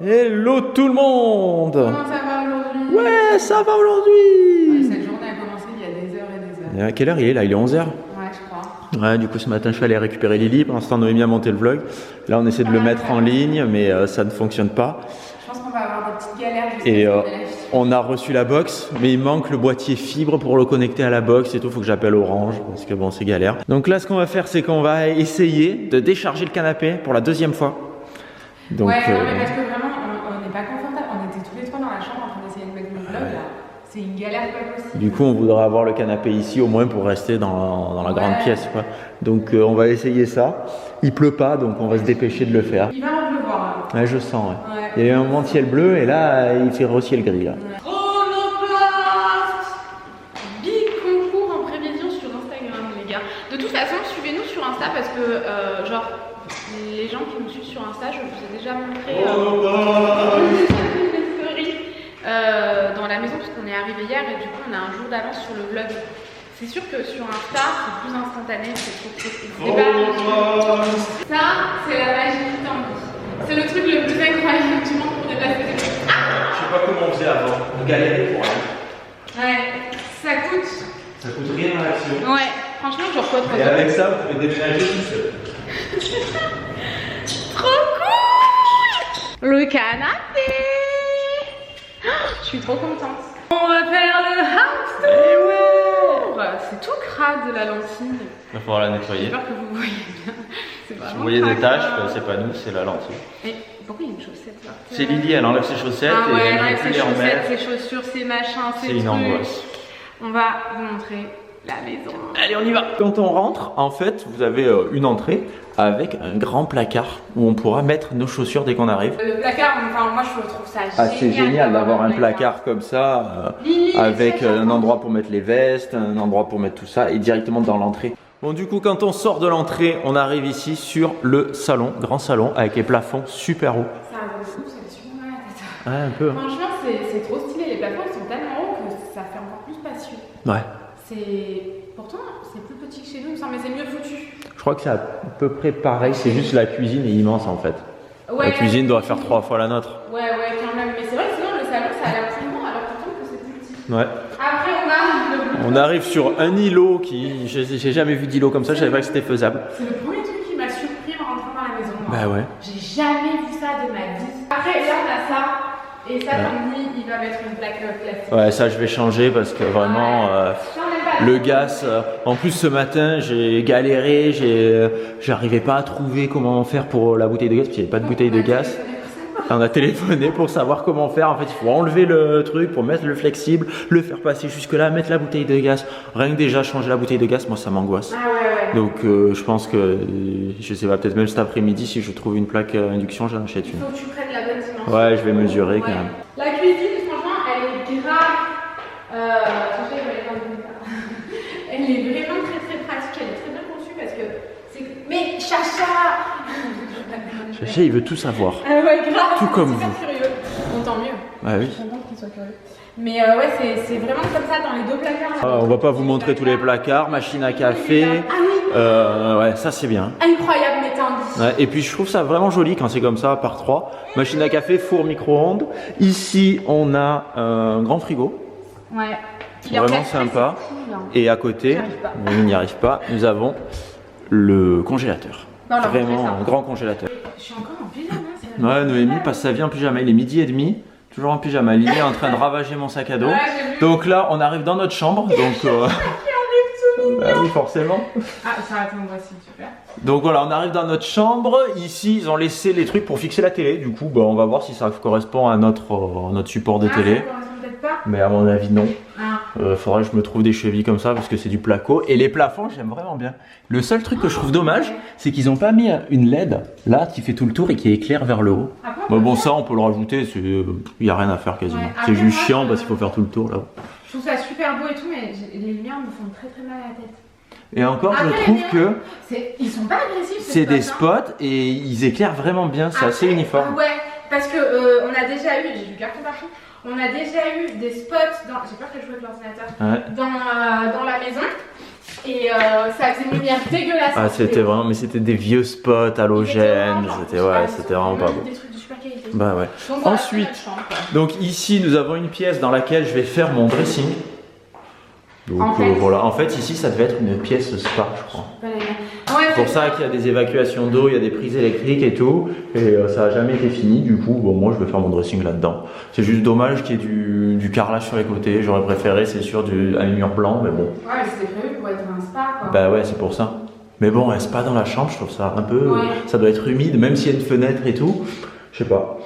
Hello tout le monde. Comment ça va aujourd'hui? Ouais, ça va aujourd'hui. Cette journée a commencé il y a des heures et des heures. Et à quelle heure il est là? Il est 11h. Ouais, je crois. Ouais, du coup ce matin je suis allé récupérer Lily. Pour l'instant Noémie a monté le vlog. Là on essaie de le mettre en ligne mais ça ne fonctionne pas. Je pense qu'on va avoir des petites galères. Et on a reçu la box, mais il manque le boîtier fibre pour le connecter à la box et tout. Faut que j'appelle Orange parce que bon c'est galère. Donc là ce qu'on va faire c'est qu'on va essayer de décharger le canapé pour la deuxième fois. Donc, ouais, non, mais parce que vraiment on n'est pas confortable. On était tous les trois dans la chambre en train d'essayer de mettre le vlog là. C'est une galère pas possible. Du coup on voudrait avoir le canapé ici au moins pour rester dans la grande pièce quoi. Donc on va essayer ça. Il pleut pas donc on va se dépêcher de le faire. Il va en pleuvoir là. Ouais je sens ouais. Il y a eu un moment de ciel bleu et là il fait re-ciel gris là. Chronoplast, big concours en prévision sur Instagram les gars. De toute façon suivez-nous sur Insta parce que genre les gens qui nous suivent sur Insta, je vous ai déjà montré une story dans la maison parce qu'on est arrivé hier et du coup on a un jour d'avance sur le vlog. C'est sûr que sur Insta c'est plus instantané, c'est trop. Ça c'est la magie du temps. C'est le truc le plus incroyable du monde pour déplacer des trucs. Je sais pas comment on faisait avant, on galérait pour aller. Ouais, ça coûte. Ça coûte rien à l'action. Ouais, franchement genre quoi trop. Et avec ça vous pouvez déménager tout seul. Trop cool. Le canapé. Je suis trop contente. On va faire le house tour. C'est tout crade la lentille. Il va falloir la nettoyer. J'espère que vous voyez bien. Si vous voyez des taches, c'est pas nous, c'est la lentille. Et pourquoi il y a une chaussette là? C'est Lily, elle enlève ses chaussettes ah ouais, et elle enlève veut plus ses les remettre. chaussettes, ses chaussures, ses machins, ses C'est une trucs. angoisse. On va vous montrer la maison. Allez, on y va. Quand on rentre, en fait, vous avez une entrée avec un grand placard où on pourra mettre nos chaussures dès qu'on arrive. Le placard, enfin moi je trouve ça génial. Ah, c'est génial d'avoir un placard comme ça, avec un endroit pour mettre les vestes, un endroit pour mettre tout ça et directement dans l'entrée. Bon, du coup, quand on sort de l'entrée, on arrive ici sur le salon, grand salon, avec les plafonds super hauts. Ça vaut le coup, c'est super mal la tête. Ouais, un peu. Franchement, c'est trop stylé. Les plafonds ils sont tellement hauts que ça fait encore plus spacieux. Ouais. Pourtant, c'est plus petit que chez nous, il me semble, mais c'est mieux foutu. Je crois que c'est à peu près pareil, c'est juste la cuisine est immense en fait. Ouais, la cuisine doit faire 3 fois la nôtre. Ouais, quand même. Mais c'est vrai que sinon, le salon, ça a l'air plus grand, alors pourtant que c'est plus petit. Ouais. Après, on arrive sur un îlot qui. J'ai jamais vu d'îlot comme ça, je savais pas que c'était faisable. C'est le premier truc qui m'a surpris en rentrant dans la maison. Bah ouais. J'ai jamais vu ça de ma vie. Après, là, on a ça. Et ça, comme lui, il va mettre une plaque plastique. Ouais, ça, je vais changer parce que vraiment. Le gaz, en plus ce matin j'ai galéré, j'arrivais pas à trouver comment faire pour la bouteille de gaz parce qu'il n'y avait pas de bouteille de gaz. On a téléphoné pour savoir comment faire. En fait, il faut enlever le truc pour mettre le flexible, le faire passer jusque là, mettre la bouteille de gaz. Rien que déjà changer la bouteille de gaz, moi ça m'angoisse. Ah ouais. Donc je pense que, je sais pas, peut-être même cet après-midi si je trouve une plaque induction, j'en achète une. Il faut que tu prennes la bonne dimension. Ouais, je vais mesurer quand même. La cuisine, franchement, elle est grave. Elle est vraiment très pratique, elle est très bien conçue parce que c'est. Mais Chacha Chacha, il veut tout savoir. Ouais, grave. Tout comme vous. Curieux. Bon, tant mieux. Ouais, oui. Je suis contente qu'il soit curieux. Mais ouais, c'est vraiment comme ça dans les deux placards. On va pas vous montrer tous les placards, machine à café. Ah oui. Ouais, ça c'est bien. Incroyable, m'étendue. Ouais, et puis je trouve ça vraiment joli quand c'est comme ça par 3. Machine à café, four micro-ondes. Ici, on a un grand frigo. Ouais. Vraiment sympa. Cool, hein. Et à côté, on n'y arrive pas, nous avons le congélateur. Non, vraiment un grand congélateur. Je suis encore en pyjama. Ouais, Noémie passe sa vie en pyjama. Il est 12h30, toujours en pyjama. Lily est en train de ravager mon sac à dos. Ouais, j'ai vu. Donc là, on arrive dans notre chambre. Donc, bah oui, forcément. Ah, ça attends, voici, super. Donc voilà, on arrive dans notre chambre. Ici, ils ont laissé les trucs pour fixer la télé. Du coup, bah, on va voir si ça correspond à notre support de télé. Ça correspond peut-être pas. Mais à mon avis, non. Ah. Faudrait que je me trouve des chevilles comme ça parce que c'est du placo. Et les plafonds, j'aime vraiment bien. Le seul truc que je trouve dommage, c'est qu'ils n'ont pas mis une LED là qui fait tout le tour et qui éclaire vers le haut. Bon, ça, on peut le rajouter. Il n'y a rien à faire quasiment. Ouais, c'est juste chiant parce qu'il faut faire tout le tour là. Je trouve ça super beau et tout, mais les lumières me font très mal à la tête. Et encore, Après, je trouve que ils sont pas agressifs. c'est des spots et ils éclairent vraiment bien. C'est assez uniforme. Ouais, parce que on a déjà eu, j'ai du carton partout. On a déjà eu des spots dans. J'ai peur qu'elle joue avec l'ordinateur. Ouais. Dans la maison. Et ça faisait une lumière dégueulasse. Ah, c'était vraiment, mais c'était des vieux spots halogènes. C'était vraiment pas beau. Des trucs de super qualité. Bah ouais. Donc, voilà, Ensuite, c'est notre chambre, quoi. donc ici nous avons une pièce dans laquelle je vais faire mon dressing. Donc En fait, voilà, en fait ici ça devait être une pièce spa je crois. Ouais, C'est pour ça qu'il y a des évacuations d'eau, il y a des prises électriques et tout, et ça n'a jamais été fini, du coup bon, moi je vais faire mon dressing là-dedans. C'est juste dommage qu'il y ait du carrelage sur les côtés, j'aurais préféré c'est sûr un mur blanc, mais bon. Ouais, mais c'était prévu pour être un spa quoi. Bah ouais, c'est pour ça. Mais bon, un spa dans la chambre, je trouve ça un peu... Ouais. Ça doit être humide, même s'il y a une fenêtre et tout, je sais pas.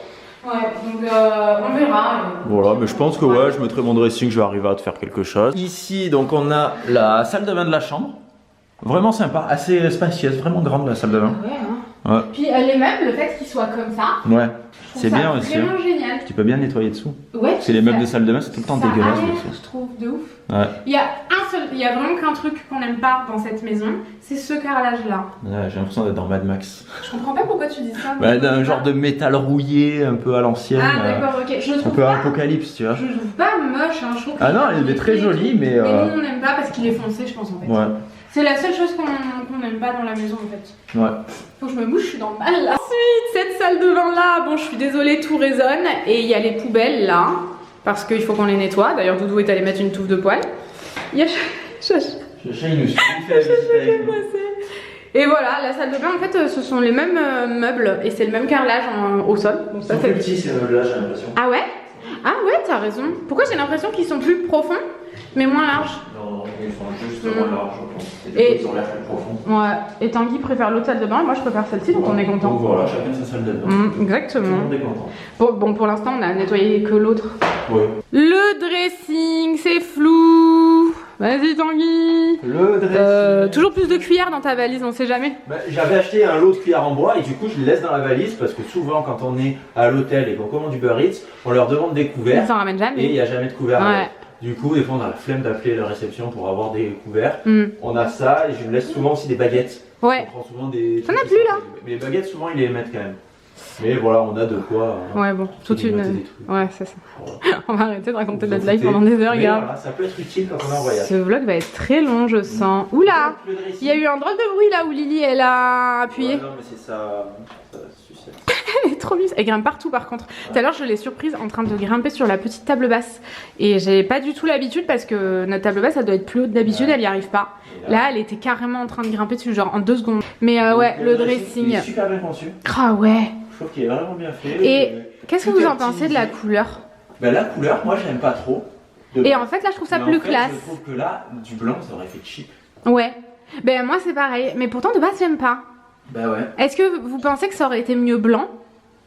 Ouais, donc on verra. Voilà, mais je pense que ouais, je mettrai mon dressing, je vais arriver à te faire quelque chose. Ici, donc on a la salle de bain de la chambre. Vraiment sympa, assez spacieuse, vraiment grande la salle de bain. Ouais, hein. Ouais. Puis les meubles, le fait qu'ils soient comme ça, Ouais, je c'est trouve bien ça aussi. vraiment génial. Tu peux bien nettoyer dessous. Ouais, Parce que les meubles de salle de bain, c'est tout le temps ça dégueulasse. aère, dessus. je trouve, de ouf. Ouais. Il y a vraiment qu'un truc qu'on n'aime pas dans cette maison, c'est ce carrelage-là. Ouais, j'ai l'impression d'être dans Mad Max. Je comprends pas pourquoi tu dis ça. Bah, d'un genre de métal rouillé, un peu à l'ancienne. Ah d'accord, ok. Je le un trouve peu pas. apocalypse, tu vois. Je le trouve pas moche, hein. Je trouve Ah non, il est très joli, mais. Mais nous on n'aime pas parce qu'il est foncé, je pense en fait. Ouais. C'est la seule chose qu'on n'aime pas dans la maison en fait. Ouais. Faut que je me bouge, je suis dans le mal là. Ensuite, cette salle de bain là, bon je suis désolée, tout résonne. Et il y a les poubelles là, parce qu'il faut qu'on les nettoie. D'ailleurs Doudou est allé mettre une touffe de poêle. Il y a... Chacha, il nous suit, il fait la visite avec nous. Et voilà, la salle de bain en fait ce sont les mêmes meubles et c'est le même carrelage au sol. Donc ça Ils sont fait... plus petits ces meubles-là, j'ai l'impression. Ah ouais? Ah ouais, t'as raison. Pourquoi j'ai l'impression qu'ils sont plus profonds mais moins larges? Non, ils sont juste moins larges, je pense. Et ils ont l'air plus profonds. ouais, et Tanguy préfère l'autre salle de bain et moi je préfère celle-ci donc on est content. Donc voilà, chacun sa salle de bain. Tout le Exactement. monde est content. Bon, pour l'instant on a nettoyé que l'autre. Ouais. Le dressing, c'est flou. Vas-y Tanguy. Le dressing. Toujours plus de cuillères dans ta valise, on sait jamais. Bah, j'avais acheté un lot de cuillères en bois et du coup je les laisse dans la valise parce que souvent quand on est à l'hôtel et qu'on commande du Uber Eats, on leur demande des couverts Ils s'en ramènent jamais. et il n'y a jamais de couverts. Ouais. Du coup, des fois on a la flemme d'appeler la réception pour avoir des couverts. Mm. On a ça et je me laisse souvent aussi des baguettes. Ouais. On prend souvent des. T'en as plus, là? Mais les baguettes souvent ils les mettent quand même. Mais voilà, on a de quoi. Ouais, bon, toute une. grignoter des trucs. Ouais, c'est ça. Voilà. On va arrêter de raconter Vous notre en life foutez. pendant des heures, Mais regarde. voilà, ça peut être utile quand on est en voyage. Ce vlog va être très long, je sens. Oula! Le dressing. Il y a eu un drôle de bruit là où Lily elle a appuyé. Ouais, non, mais c'est ça. Ça sucette. Elle est trop mignonne. Elle grimpe partout par contre. Tout à l'heure, je l'ai surprise en train de grimper sur la petite table basse. Et j'ai pas du tout l'habitude parce que notre table basse, ça doit être plus haute d'habitude, Ouais. elle y arrive pas. Et Là, elle était carrément en train de grimper dessus, genre en 2 secondes. Mais Donc, ouais, le Il dressing. est super bien conçu. Ah ouais. Je trouve qu'il est vraiment bien fait. Et qu'est-ce que tout vous est en pensez de la optimisé. couleur? Ben, la couleur, moi j'aime pas trop. De Et base. en fait, là, je trouve ça Mais plus en fait, classe. Je trouve que là, du blanc, ça aurait fait cheap. Ouais. Ben moi, c'est pareil. Mais pourtant, de base, j'aime pas. Bah ouais. Est-ce que vous pensez que ça aurait été mieux blanc?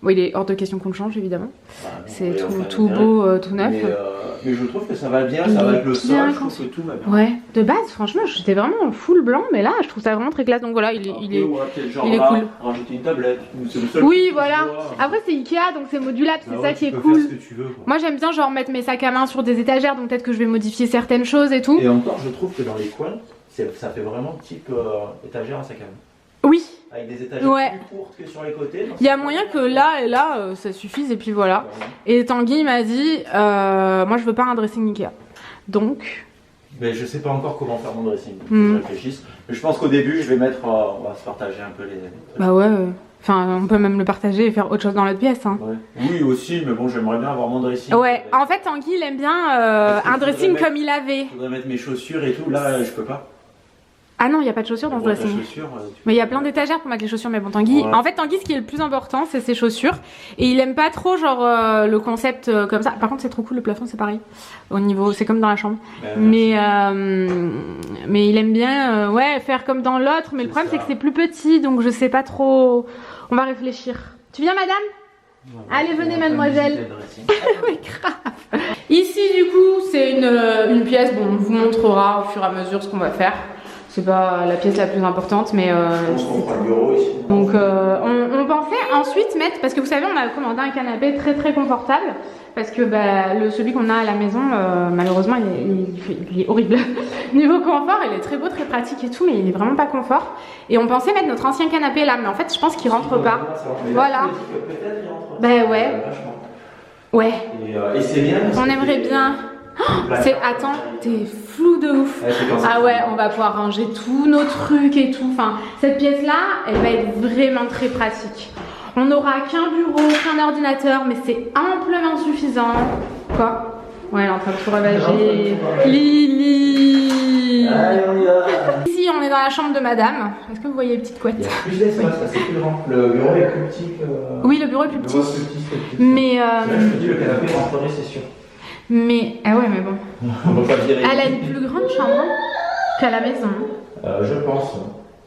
Bon, il est hors de question qu'on le change, évidemment. Bah, bon, C'est oui, enfin, tout intérêt. beau, tout neuf. Mais je trouve que ça va bien, Il ça va est avec le sol, bien je trouve que tout va bien. Ouais, de base, franchement, j'étais vraiment en full blanc, mais là, je trouve ça vraiment très classe. Donc voilà, il est Après, ouais, peut-être genre il est là, cool. rajouter une tablette. C'est le seul Oui, truc que voilà. je vois. Après, c'est Ikea, donc c'est modulable, c'est Bah ça ouais, qui est tu peux cool. faire ce que tu veux, quoi. Moi, j'aime bien, genre, mettre mes sacs à main sur des étagères, donc peut-être que je vais modifier certaines choses et tout. Et encore, je trouve que dans les coins, ça fait vraiment type étagère à sac à main. Oui, Avec des étagères Ouais. plus courtes que sur les côtés. donc il y a c'est moyen vraiment que là et là, ça suffise, et puis voilà. Et Tanguy m'a dit, moi, je veux pas un dressing Ikea. Donc, Mais je sais pas encore comment faire mon dressing, faut que Hmm. je réfléchisse. Mais je pense qu'au début, je vais mettre, on va se partager un peu les. bah ouais. Enfin, on peut même le partager et faire autre chose dans l'autre pièce. Hein. Ouais. Oui, aussi, mais bon, j'aimerais bien avoir mon dressing. Ouais, en fait, Tanguy, il aime bien Parce que un je voudrais dressing mettre- comme il avait. Je voudrais mettre mes chaussures et tout, là, je peux pas. Ah non, il n'y a pas de chaussures dans ce Bon, ta dressing. chaussure, tu Mais il y a peux- plein d'étagères pour mettre les chaussures, mais bon, Tanguy. Ouais. En fait, Tanguy, ce qui est le plus important, c'est ses chaussures. Et il aime pas trop, genre, le concept comme ça. Par contre, c'est trop cool, le plafond, c'est pareil. Au niveau, c'est comme dans la chambre. Merci. Mais il aime bien, ouais, faire comme dans l'autre. Mais le C'est problème, ça. c'est que c'est plus petit, donc je sais pas trop. On va réfléchir. Tu viens, madame? Allez, venez, On va mademoiselle. visiter le dressing. Oui, grave. Ici, du coup, c'est une pièce. Bon, on vous montrera au fur et à mesure ce qu'on va faire. C'est pas la pièce la plus importante, mais Je pense qu'on fera le bureau ici. donc on pensait ensuite mettre, parce que vous savez, on a commandé un canapé très très confortable, parce que bah, celui qu'on a à la maison, malheureusement, il est horrible. Niveau confort, il est très beau, très pratique et tout, mais il est vraiment pas confort. Et on pensait mettre notre ancien canapé là, mais en fait, je pense qu'il rentre pas. Voilà. Ben ouais. Ouais. Et c'est bien. parce On que aimerait t'es- bien. Attends, t'es flou de ouf. Ouais, c'est comme ça. Ah ouais, on va pouvoir ranger tous nos trucs et tout. Enfin, cette pièce-là, elle va être vraiment très pratique. On n'aura qu'un bureau, qu'un ordinateur, mais c'est amplement suffisant. Quoi? Ouais, elle est en train de tout ravager. Lily. Allez, on y va. Ici, on est dans la chambre de madame. Est-ce que vous voyez les petites couettes? Il y a plus d'espace, c'est plus grand. Le bureau est plus petit que... Oui, le bureau est plus petit. Le bureau est plus petit, c'est plus Mais Là, je me dis, le canapé rentrerait, c'est sûr. Mais... Ah ouais, mais bon. On va pas le virer. Elle a une plus grande chambre qu'à la maison. Je pense.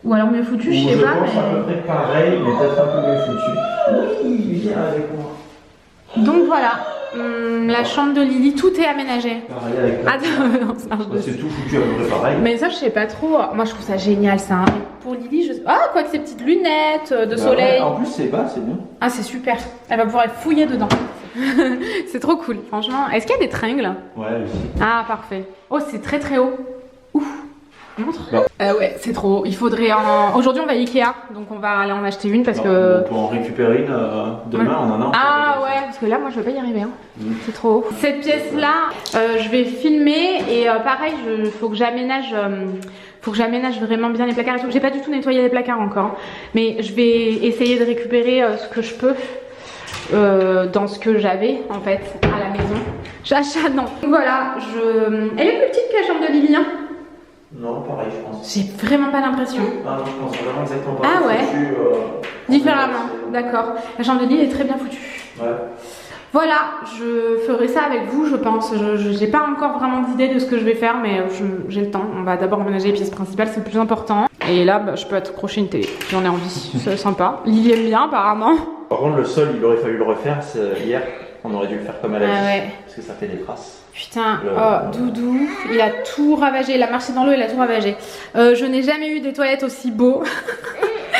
Ou alors mieux foutu, je sais pas. Je pense à peu près pareil, mais peut-être un peu mieux foutu. Oui, viens avec moi. Donc voilà, la chambre de Lily, tout est aménagé. Pareil avec toi. Attends, non, ça marche pas. C'est tout foutu à peu près pareil. Mais ça, je sais pas trop. Moi, je trouve ça génial, ça. Hein. Pour Lily, je sais... Ah, quoi que ces petites lunettes de soleil. Ouais, en plus, c'est bas, c'est bien. Ah, c'est super. Elle va pouvoir fouiller dedans. C'est trop cool, franchement. Est-ce qu'il y a des tringles? Ouais, aussi. Ah, parfait. Oh, c'est très très haut. Ouf. Montre. Bon. Ouais, c'est trop haut. Il faudrait en... Aujourd'hui, on va à Ikea, donc on va aller en acheter une parce que... On peut en récupérer une demain, Ouais. on en a. Ah ouais, parce que là, moi, je vais pas y arriver. Hein. C'est trop haut. Cette pièce-là, je vais filmer et pareil, faut que j'aménage... faut que j'aménage vraiment bien les placards et tout. J'ai pas du tout nettoyé les placards encore, mais je vais essayer de récupérer ce que je peux dans ce que j'avais en fait à la maison. Chacha, non. Voilà, elle est plus petite que la chambre de Lily. Hein. Non, pareil, je pense. J'ai vraiment pas l'impression. Ah non, je pense vraiment exactement pareil. Ah ouais. Foutu, Différemment, d'accord. La chambre de Lily est très bien foutue. Ouais. Voilà, je ferai ça avec vous, je pense. Je n'ai pas encore vraiment d'idée de ce que je vais faire, mais j'ai le temps. On va d'abord emménager les pièces principales, c'est le plus important. Et là, je peux accrocher une télé, j'en ai envie. C'est sympa. Lily aime bien, apparemment. Par contre, le sol, il aurait fallu le refaire. Hier, on aurait dû le faire comme elle a dit. Ouais. Parce que ça fait des traces. Putain, oh, Doudou, il a tout ravagé. Il a marché dans l'eau, il a tout ravagé. Je n'ai jamais eu des toilettes aussi beaux.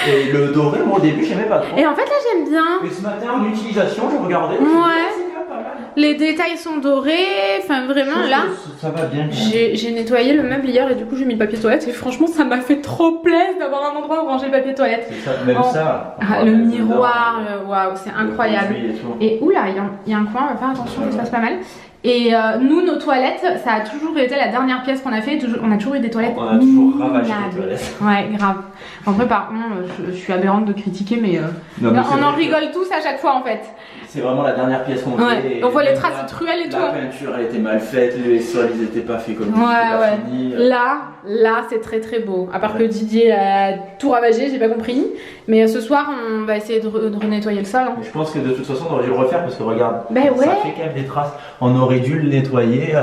Et le doré, moi au début, j'aimais pas trop. Et en fait, là, j'aime bien. Et ce matin, en utilisation, je regardais. Ouais. C'est pas mal. Les détails sont dorés. Enfin, vraiment, là. Ça va bien. J'ai nettoyé le meuble hier et du coup, j'ai mis le papier toilette. Et franchement, ça m'a fait trop plaisir d'avoir un endroit où ranger le papier toilette. C'est ça, même ça. Ah, le miroir, waouh, c'est incroyable. Et Et oula, il y a un coin, on va faire attention, ça se passe pas mal. Et nous, nos toilettes, ça a toujours été la dernière pièce qu'on a fait. On a toujours eu des toilettes. On a toujours ravagé les minables. toilettes. Ouais, grave. En vrai, par contre, je suis aberrante de critiquer, mais, Non, mais on en rigole tous à chaque fois en fait. C'est vraiment la dernière pièce qu'on Ouais. fait. On voit les même traces de truelle et tout. La peinture, elle était mal faite, les sols, ils étaient pas faits comme Ouais, c'était pas ouais. fini. Là, c'est très très beau. À part que Didier a tout ravagé, j'ai pas compris. Mais ce soir, on va essayer de renettoyer le sol. Hein. Mais je pense que de toute façon, on aurait dû le refaire parce que regarde, Ben ouais. ça fait quand même des traces. On aurait dû le nettoyer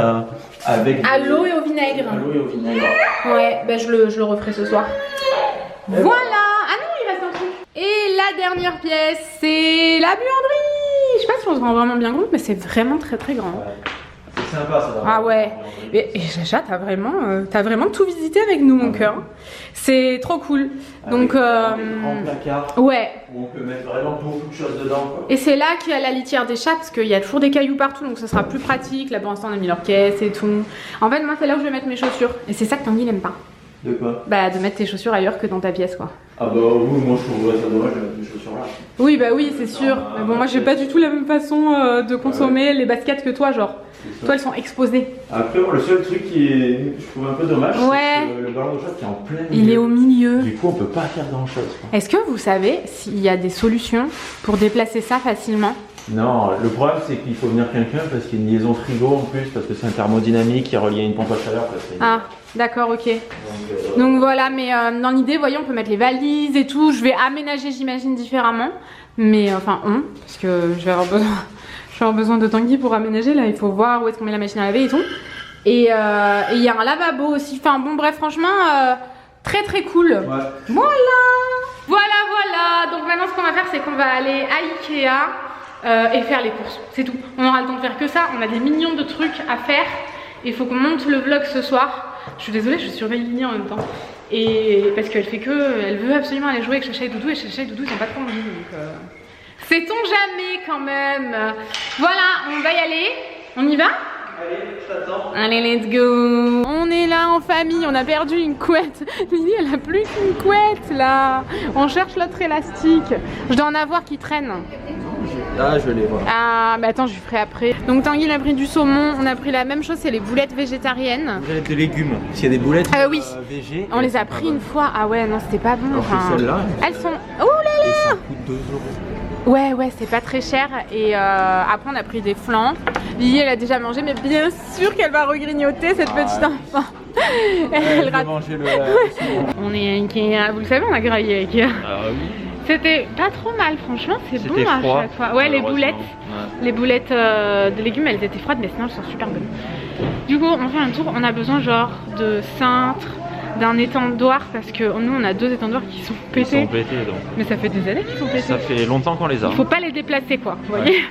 avec À l'eau et au vinaigre. À l'eau et au vinaigre. Ouais, ben je le referai ce soir. Voilà. Ah non, il reste un truc. Et la dernière pièce, c'est la buanderie. Je sais pas si on se rend vraiment bien compte, mais c'est vraiment très très grand. Ouais. C'est sympa ça. Ah ouais. Et Chacha, t'as vraiment tout visité avec nous, mon cœur. C'est trop cool. Donc, grand placard ouais. où on peut mettre vraiment beaucoup de choses dedans. Quoi. Et c'est là qu'il y a la litière des chats parce qu'il y a toujours des cailloux partout, donc ça sera plus pratique. Là pour l'instant on a mis leur caisse et tout. En fait moi c'est là où je vais mettre mes chaussures. Et c'est ça que Tanguy n'aime pas. De quoi? Bah de mettre tes chaussures ailleurs que dans ta pièce quoi. Ah bah oui, moi je trouve ça dommage de mettre des chaussures là. Oui bah oui c'est sûr. Mais bon moi j'ai pas du tout la même façon de consommer les baskets que toi genre. Toi elles sont exposées. Après moi, le seul truc qui est, je trouve un peu dommage, ouais. c'est que le ballon de chat qui est en plein milieu. Il est au milieu. Du coup on peut pas faire grand chose. Est-ce que vous savez s'il y a des solutions pour déplacer ça facilement? Non, le problème c'est qu'il faut venir quelqu'un parce qu'il y a une liaison frigo en plus, parce que c'est un thermodynamique qui est relié à une pompe à chaleur. Ah, d'accord, ok. Donc voilà, mais dans l'idée, voyez, on peut mettre les valises et tout. Je vais aménager, j'imagine, différemment. Mais enfin, parce que je vais avoir besoin de Tanguy pour aménager. Là, il faut voir où est-ce qu'on met la machine à laver et tout. Et il y a un lavabo aussi. Enfin bon, bref, franchement, très très cool. Ouais. Voilà. Donc maintenant, ce qu'on va faire, c'est qu'on va aller à Ikea. Et faire les courses, c'est tout. On aura le temps de faire que ça, on a des millions de trucs à faire. Il faut qu'on monte le vlog ce soir. Je suis désolée, je surveille Lily en même temps. Et parce qu'elle fait que, elle veut absolument aller jouer avec Chacha et Doudou. Et Chacha et Doudou ils n'ont pas trop envie, donc sait-on jamais quand même. Voilà, on va y aller. On y va? Allez, je t'attends. Allez, let's go. On est là en famille, on a perdu une couette. Lily, elle a plus qu'une couette là. On cherche l'autre élastique. Je dois en avoir qui traîne. Ah, je les vois. Ah, mais attends, je lui ferai après. Donc Tanguy, il a pris du saumon. On a pris la même chose, c'est les boulettes végétariennes. Boulettes de légumes. S'il y a des boulettes oui. végé. On les a pris une fois. Ah ouais, non, c'était pas bon. Alors que celles-là, elles sont... Oh là là. et ça coûte 2 €. Ouais, c'est pas très cher. Et après, on a pris des flancs. Lily, elle a déjà mangé, mais bien sûr qu'elle va regrignoter cette petite enfant. Elle rate. On est à Ikea, vous le savez, on a graillé à Ikea. Ah oui. C'était pas trop mal, franchement, c'est bon à froid, chaque fois. Ouais, les boulettes de légumes, elles étaient froides, mais sinon elles sont super bonnes. Du coup, on fait un tour, on a besoin genre de cintre, d'un étendoir, parce que nous on a 2 étendoirs qui sont pétés. Ils sont pétés donc. Mais ça fait des années qu'ils sont pétés. Ça fait longtemps qu'on les a. Il faut pas les déplacer quoi, vous voyez.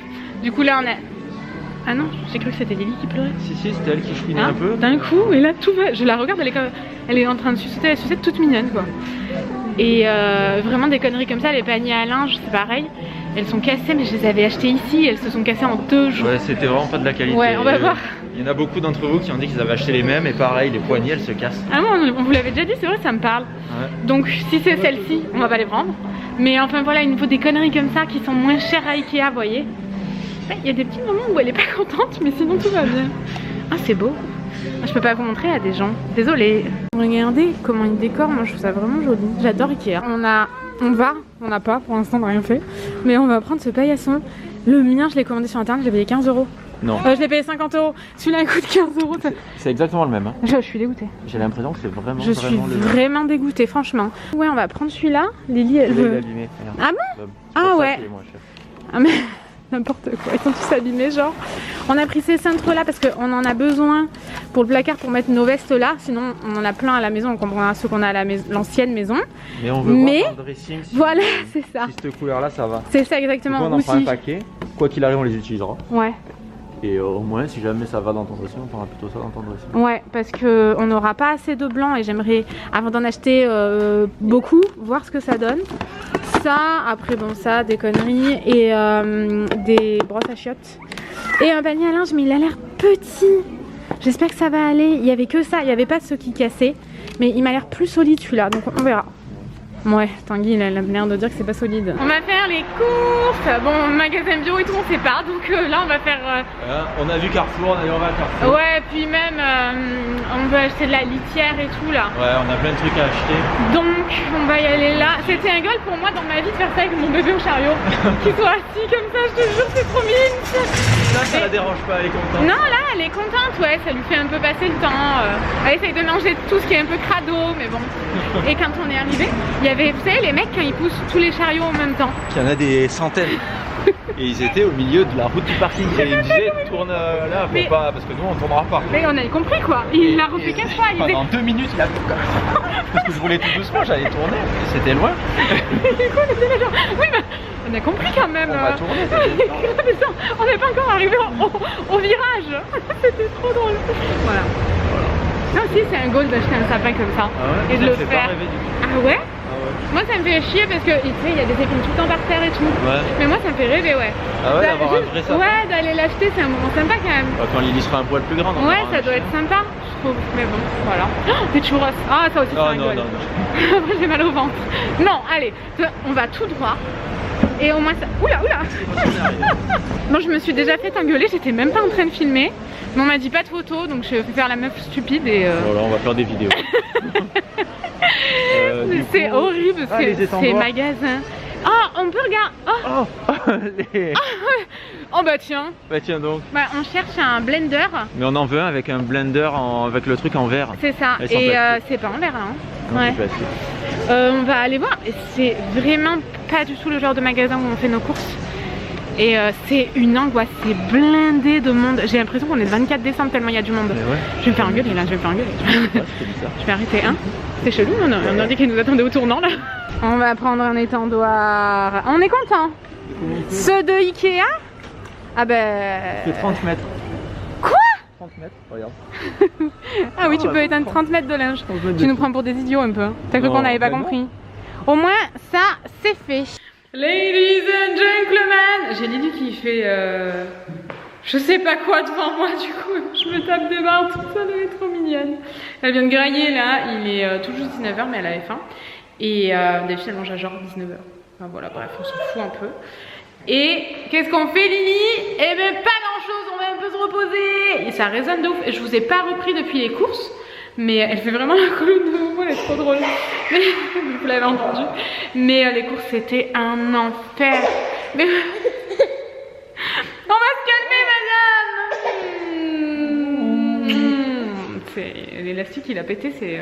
Du coup là on a... Ah non, j'ai cru que c'était Lily qui pleurait. Si, c'était elle qui chouinait un peu. D'un coup, et là tout va. Je la regarde, elle est en train de sucer, elle sucette toute mignonne quoi. Et vraiment des conneries comme ça, les paniers à linge, c'est pareil. Elles sont cassées, mais je les avais achetées ici, elles se sont cassées en 2 jours. Ouais, c'était vraiment pas de la qualité. Ouais, on va voir. Il y en a beaucoup d'entre vous qui ont dit qu'ils avaient acheté les mêmes, et pareil, les poignées elles se cassent. Ah bon, on vous l'avait déjà dit, c'est vrai, ça me parle. Ouais. Donc si c'est celle-ci, on va pas les prendre. Mais enfin voilà, il nous faut des conneries comme ça qui sont moins chères à Ikea, vous voyez. Il y a des petits moments où elle est pas contente, mais sinon tout va bien. Ah, c'est beau. Je peux pas vous montrer à des gens, désolée. Regardez comment il décore, moi je trouve ça vraiment joli. J'adore Ikea. On n'a pas, pour l'instant on n'a rien fait, mais on va prendre ce paillasson. Le mien, je l'ai commandé sur internet, je l'ai payé 15 €. Non. Je l'ai payé 50 €. Celui-là il coûte 15 €. C'est exactement le même. Hein. Je suis dégoûtée. J'ai l'impression que c'est vraiment. Je suis vraiment dégoûtée, franchement. Ouais, on va prendre celui-là. Lily, elle veut. Ah bon? Ah ouais. Ah mais. N'importe quoi, ils sont tous abîmés genre. On a pris ces cintres là parce qu'on en a besoin pour le placard pour mettre nos vestes là. Sinon on en a plein à la maison, on comprendra ceux qu'on a à l'ancienne maison. Mais on veut voir un dressing. Si voilà, c'est ça. Si cette couleur là ça va. C'est ça exactement. On en prend un paquet. Quoi qu'il arrive on les utilisera. Ouais. Et au moins si jamais ça va dans ton dressing, on prendra plutôt ça dans ton dressing. Ouais, parce qu'on n'aura pas assez de blanc et j'aimerais avant d'en acheter beaucoup, voir ce que ça donne. Ça, après bon ça, des conneries et des brosses à chiottes et un panier à linge, mais il a l'air petit. J'espère que ça va aller. Il y avait que ça, il n'y avait pas ceux qui cassaient, mais il m'a l'air plus solide celui-là, donc on verra. Ouais, Tanguy il a l'air de dire que c'est pas solide. On va faire les courses. Bon, magasin bio et tout on sait pas, donc là on va faire... on a vu Carrefour, on va à Carrefour. Ouais, puis même on veut acheter de la litière et tout là. Ouais, on a plein de trucs à acheter. Donc on va y aller là. C'était un goal pour moi dans ma vie de faire ça avec mon bébé au chariot. Qu'il soit assis comme ça, je te jure, c'est trop mignon. Ça la dérange pas, elle est contente. Non, là elle est contente, ouais, ça lui fait un peu passer le temps. Elle essaye de manger tout ce qui est un peu crado, mais bon. Et quand on est arrivé, il y avait, vous savez, les mecs quand ils poussent tous les chariots en même temps. Il y en a des centaines. Et ils étaient au milieu de la route du parking. Et ils me disaient tourne là pour pas, parce que nous on tournera pas. Mais on avait compris quoi. Il l'a refait 15 fois. Pendant 2 minutes il a tout comme ça. Parce que je voulais tout doucement, j'allais tourner. C'était loin. Oui mais on a compris quand même. On va tourner. On n'est pas encore arrivé au virage. C'était trop drôle. Voilà. Ça aussi c'est un goal d'acheter un sapin comme ça. Ah ouais, et de le faire. Ah ouais? Moi ça me fait chier parce que tu sais il y a des épines tout le temps par terre et tout. Ouais. Mais moi ça me fait rêver ouais. Ah ouais, d'avoir un vrai sapin. Ouais, d'aller l'acheter c'est un moment sympa quand même. Quand Lily sera un poil plus grande. Ouais, ça doit être sympa je trouve. Mais bon, voilà. Oh, des churros. Ah ça aussi c'est un goal. Non. Après j'ai mal au ventre. Non, allez, on va tout droit. Et au moins ça... Oula. Bon je me suis déjà fait engueuler, j'étais même pas en train de filmer. Mais on m'a dit pas de photos donc je vais faire la meuf stupide et... Voilà, on va faire des vidéos. C'est horrible ces magasins. Oh, on peut regarder. Oh bah tiens. Bah tiens donc. Bah on cherche un blender. Mais on en veut un avec un blender avec le truc en verre. C'est ça. Et c'est pas en verre là. Hein. Non, ouais. On va aller voir. C'est vraiment pas du tout le genre de magasin où on fait nos courses. Et c'est une angoisse, c'est blindé de monde. J'ai l'impression qu'on est le 24 décembre tellement il y a du monde. Ouais. Je vais me faire engueuler là, je vais me faire engueuler. Je vais arrêter, hein. C'est chelou, on a dit qu'ils nous attendaient au tournant là. On va prendre un étendoir. On est content. Ceux de Ikea? Ah ben... C'est 30 mètres. Quoi? 30 mètres, regarde. Ah oui, tu peux éteindre 30 mètres de linge. Tu nous prends pour des idiots un peu. T'as cru qu'on n'avait pas compris. Au moins, ça, c'est fait. Ladies and gentlemen, j'ai Lily qui fait je sais pas quoi devant moi, du coup je me tape des barres toute seule, elle est trop mignonne. Elle vient de grailler là, il est tout juste 19h mais elle avait faim. Et d'habitude elle mange à genre 19h. Enfin voilà, bref, on s'en fout un peu. Et qu'est-ce qu'on fait Lily? Eh ben pas grand chose, on va un peu se reposer. Et ça résonne de ouf, et je vous ai pas repris depuis les courses. Mais elle fait vraiment la colonne de mots, elle est trop drôle. Mais, vous l'avez entendu. Mais les courses c'était un enfer. Mais... On va se calmer, madame. L'élastique, il a pété, c'est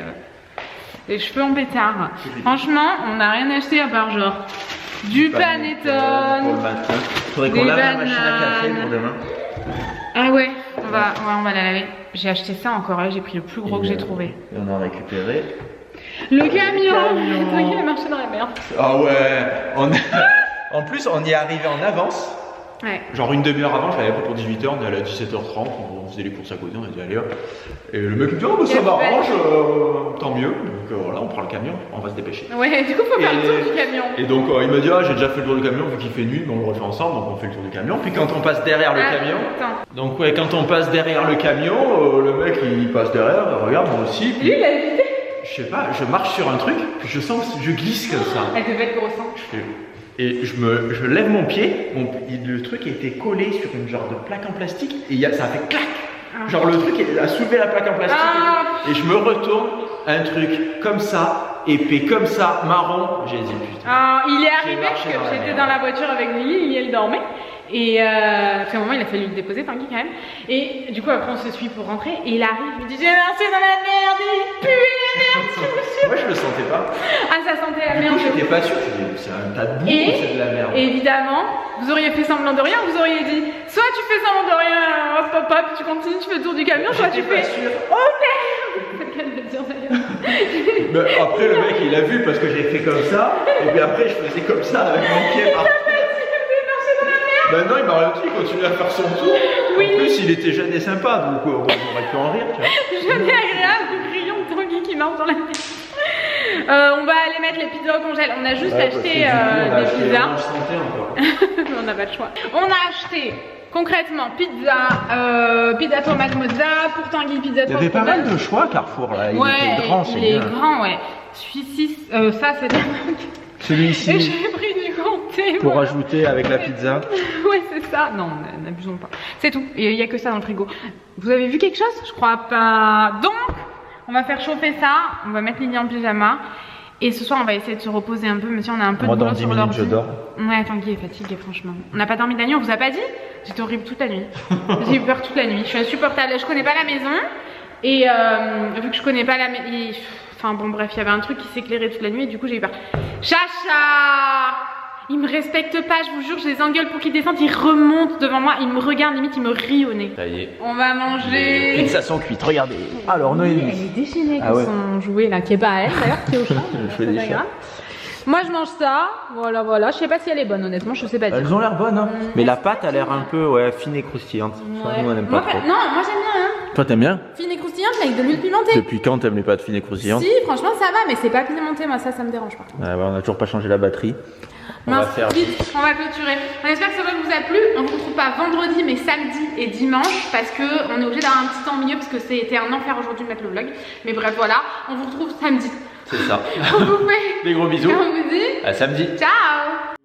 les cheveux en pétard. Franchement, on n'a rien acheté à part genre du panettone, pour le matin. Faudrait qu'on lave la machine à café pour demain. Ah ouais, on va la laver. J'ai acheté ça encore là, j'ai pris le plus gros que j'ai trouvé. Et on a récupéré le camion. Il a marché dans la merde. Ah ouais, en plus on y est arrivé en avance. Ouais. Genre une demi-heure avant, j'avais pris pour 18h, on est allé à 17h30, on faisait les courses à côté, on a dit allez hop. Et le mec me dit oh bah ça m'arrange, tant mieux. Donc voilà, on prend le camion, on va se dépêcher. Ouais, du coup faut faire le tour du camion. Et donc il m'a dit ah j'ai déjà fait le tour du camion vu qu'il fait nuit, mais on le refait ensemble, donc on fait le tour du camion. Puis quand on passe derrière le camion, donc ouais quand on passe derrière le camion, le mec il passe derrière, regarde moi aussi. Lui il a évité. Je sais pas, je marche sur un truc, puis je sens que je glisse comme ça. Elle devait être grosse. Et je lève mon pied, le truc était collé sur une genre de plaque en plastique et ça a fait clac. Genre le truc a soulevé la plaque en plastique et je me retourne, un truc comme ça, épais comme ça, marron. J'ai dit putain. Il est arrivé parce que j'étais dans la voiture avec Lily, elle dormait. Et à un moment il a fallu le déposer, Tanguy quand même. Et du coup après on se suit pour rentrer et il arrive, il me dit j'ai marché dans la merde, il pue la merde, je vous jure. Moi je le sentais pas. Ah ça sentait la merde. J'étais pas sûre, je dis c'est un tas de boue ou c'est de la merde. Et évidemment, vous auriez fait semblant de rien, vous auriez dit soit tu fais semblant de rien, hop hop hop, tu continues, tu fais le tour du camion, soit tu fais oh merde. C'est le cas de le dire d'ailleurs. Mais après le mec il a vu parce que j'ai fait comme ça, et puis après je faisais comme ça avec mon pied par Ben non, il m'a rien dit, il continue à faire son tour. Oui. En plus, il était jeune et sympa, donc on aurait pu en rire, tu vois. Jeune et agréable, le crayon de Tanguy qui marche dans la tête. On va aller mettre les pizzas au congèle. On a juste acheté des pizzas. On n'a pas de choix. On a acheté concrètement pizza tomate mozza, pour Tanguy pizza tomate. Il y avait pas mal de choix Carrefour là. Il était grand, c'est bien. Il est grand, ouais. Celui-ci, ça c'est celui-ci. Et j'ai pris du comté. Pour ajouter avec la pizza. Ouais, c'est ça. Non, n'abusons pas. C'est tout. Il n'y a que ça dans le frigo. Vous avez vu quelque chose? Je crois pas. Donc, on va faire chauffer ça. On va mettre Lily en pyjama. Et ce soir, on va essayer de se reposer un peu. Monsieur, on a un peu de boulot sur l'ordi. Moi, dans 10 minutes, je dors. Ouais, Tanguy est fatigué, franchement. On n'a pas dormi de la nuit, on vous a pas dit? C'était horrible toute la nuit. J'ai eu peur toute la nuit. Je suis insupportable. Je connais pas la maison. Et vu que je connais pas la maison. Enfin bon bref, il y avait un truc qui s'éclairait toute la nuit et du coup j'ai eu peur. Chacha! Il me respecte pas, je vous jure, je les engueule pour qu'ils descendent, ils remontent devant moi, ils me regardent, limite ils me rient au nez. Ça y est. On va manger. Les pizzas sont cuites, regardez. Alors Noémie. Elle est déchaînée avec son jouet là, qui est pas à elle d'ailleurs, qui est au chat. C'est pas grave. Moi je mange ça, voilà, je sais pas si elle est bonne honnêtement, je sais pas dire. Elles ont l'air bonnes hein. Mais la pâte a l'air un peu fine et croustillante. Ouais. Nous on aime pas trop. Non, moi j'aime bien hein. Toi t'aimes bien? Fine et croustillante mais avec de l'huile pimentée. Depuis quand t'aimes les pâtes fines et croustillantes? Si, franchement ça va, mais c'est pas pimenté, moi ça me dérange pas. Ouais, on a toujours pas changé la batterie. On va faire vite, on va clôturer. On espère que ça vous a plu. On vous retrouve pas vendredi mais samedi et dimanche parce que on est obligé d'avoir un petit temps au milieu parce que c'était un enfer aujourd'hui de mettre le vlog. Mais bref voilà, on vous retrouve samedi. C'est ça. On vous fait des gros bisous. Et on vous dit à samedi. Ciao.